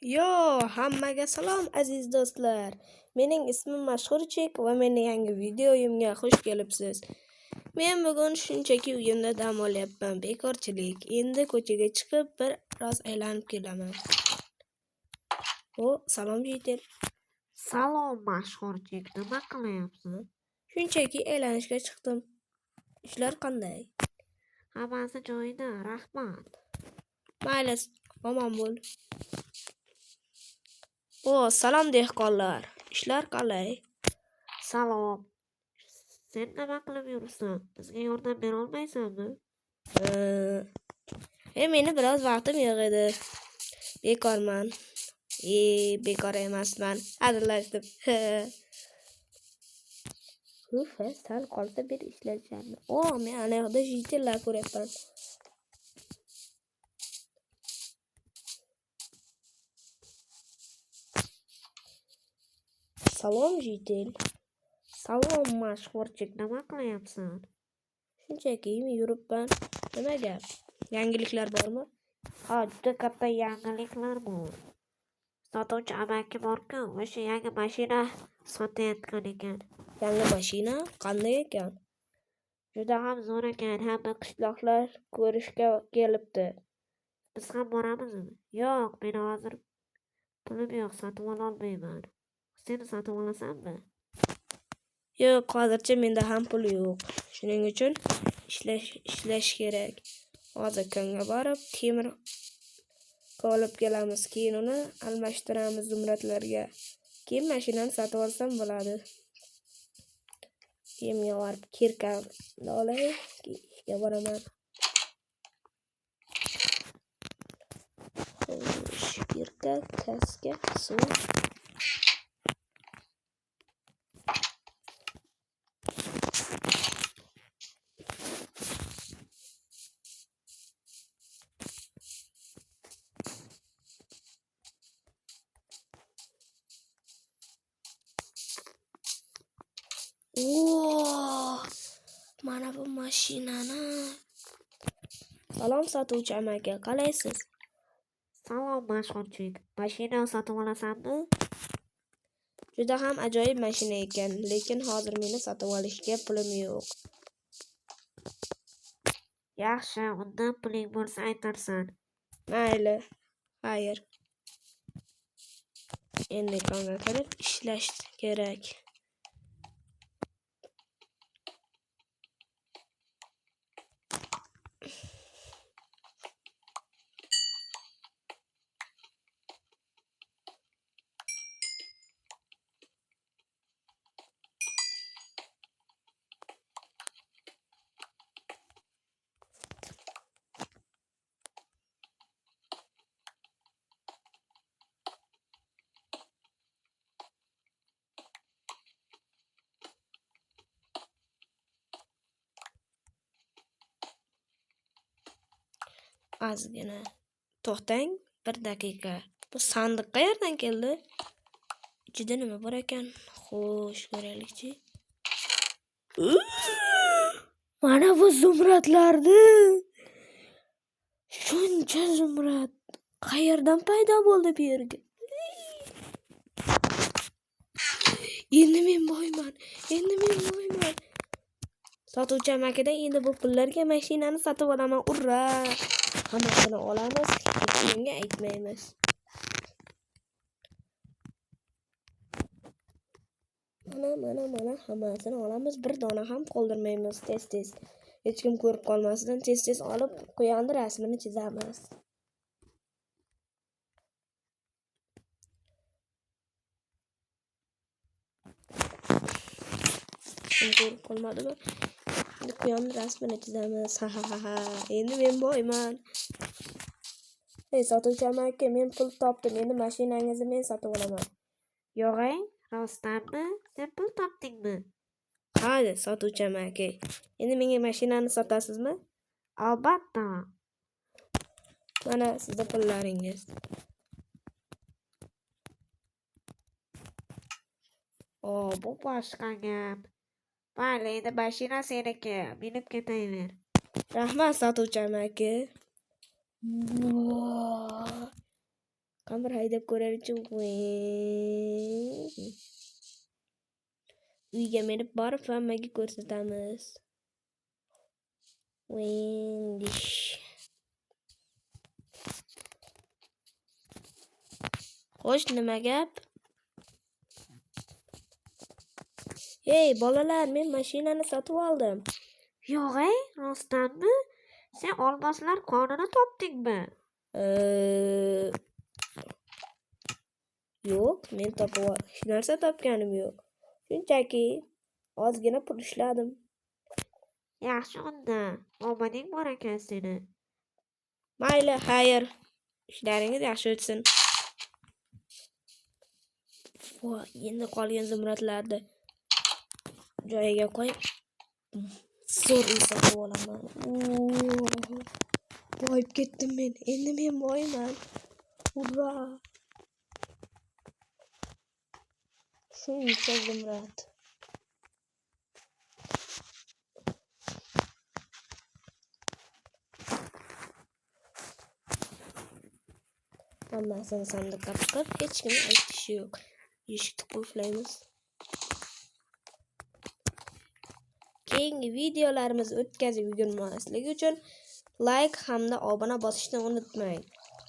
Yo, hammaga salom aziz do'stlar. Mening ismim Mashhurchik va mening yangi videoyimga xush kelibsiz. Men bugun shunchaki uyimda dam olyapman, bekorchilik. Endi ko'chaga chiqib biroz aylanib kelaman. Salom Jitel. Salom Mashhurchik, nima qilyapsan? Shunchaki aylanishga chiqdim. Ishlar qanday? Hammasi joyida, rahmat. Mayli, omon bo'l. Salom dehqonlar. Ishlar qalay? Salom. Sen nima qilib yuribsan? Bizga yordam bera olmaysanmi? Meni biroz vaqtim yo'q edi. Bekorman. Bekor emasman. Hazillashdim. Sal qolsa bir ishlashardi. Men ana yoqda jitellar ko'ryapman. Salom jitel. Salom Mashhurchik, nima qilyapsan? Shunchaki yuribman. Nima gap? Yangiliklar bormi? Juda katta yangiliklar bor. Sotuvchi amaki bor-ku, o'sha yangi mashina sotayotgan ekan. Yangi mashina qanday ekan? Juda ham zo'r ekan, hamma qishloqlar ko'rishga kelibdi. Biz ham boramizmi? Yo'q, men hozir pulim yo'q, sotib ololmayman. Sen sotib olasanmi? Yo'q, hozircha menda ham pul yo'q. Shuning uchun ishlash kerak. Hozir konga borib, temir olib kelamiz, keyin uni almashtiramiz zumradlarga. Keyin mashinani sotib olsam bo'ladi. Kiyimga borib kirkamni olay, ishga boraman. Kirka, kaska, suv. Mana bu mashinani. Salom sotuvchi amaki, qalaysiz? Salom Mashhurchik, mashina sotib olasanmi? Juda ham ajoyib mashina ekan, lekin hozir meni sotib olishga pulim yo'q. Yaxshi, unda puling bo'lsa aytarsan. Mayli. Xayr. Endi konga kirib ishlash kerak. Ozgina to'xtang, bir daqiqa. Bu sandiq qayerdan keldi? Ichida nima bor ekan? Xo'sh, ko'raylikchi. Mana bu zumradlarni. Shuncha zumrad qayerdan paydo bo'ldi bu yerga? Endi men boyman. Sotuvchi amakidan endi bu pullarga mashinani sotib olaman. Urra! Hammasini olamiz, hech kimga aytmaymiz. Mana hammasini olamiz, bir dona ham qoldirmaymiz. Tez. Hech kim ko'rib qolmasdan tez olib quyonni rasmini chizamiz. Kim ko'rib qolmadimi? Endi quyonni rasmini chizamiz. Ha. Endi men boyman. Sotuvchi amaki, men pul topdim. Endi mashinangizni men sotib olaman. Yo'g'ay, rostdanmi? Sen pul topdingmi? Hadi, sotuvchi amaki. Endi menga mashinani sotasizmi? Albatta. Mana sizda pullaringiz. Bu boshqa gap. Mayli, endi mashina seniki. Minib ketaver. Rahmat, sotuvchi amaki. Qamir haydab ko'raylik. Uyga menib borib hammaga ko'rsatamiz. Dish. Xo'sh, nima gap? Hey, bolalar, men mashinani sotib oldim. Yo'q, rostdanmi? Sen olmoslar konini topdingmi? Yo'q, men hech narsa topganim yo'q. Shunchaki ozgina pul ishladim. Yaxshi unda. Omading bor ekan seni. Mayli, xayr. Ishlaringiz yaxshi o'tsin. Voy, endi qolgan zumradlarni joyiga qo'yib zo'r uy sotib olaman. Boyib ketdim men. Endi men boyman. Ura! Shuncha zumrad. Hammasini sandiqqa tiqib, hech kimga aytish yo'q. Eshikni qulflaymiz. Keyingi videolarimiz o'tkazib yurmasligi uchun like hamda obuna bosishni unutmang.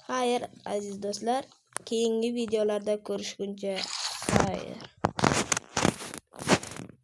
Xayr, aziz do'stlar, keyingi videolarda ko'rishguncha xayr.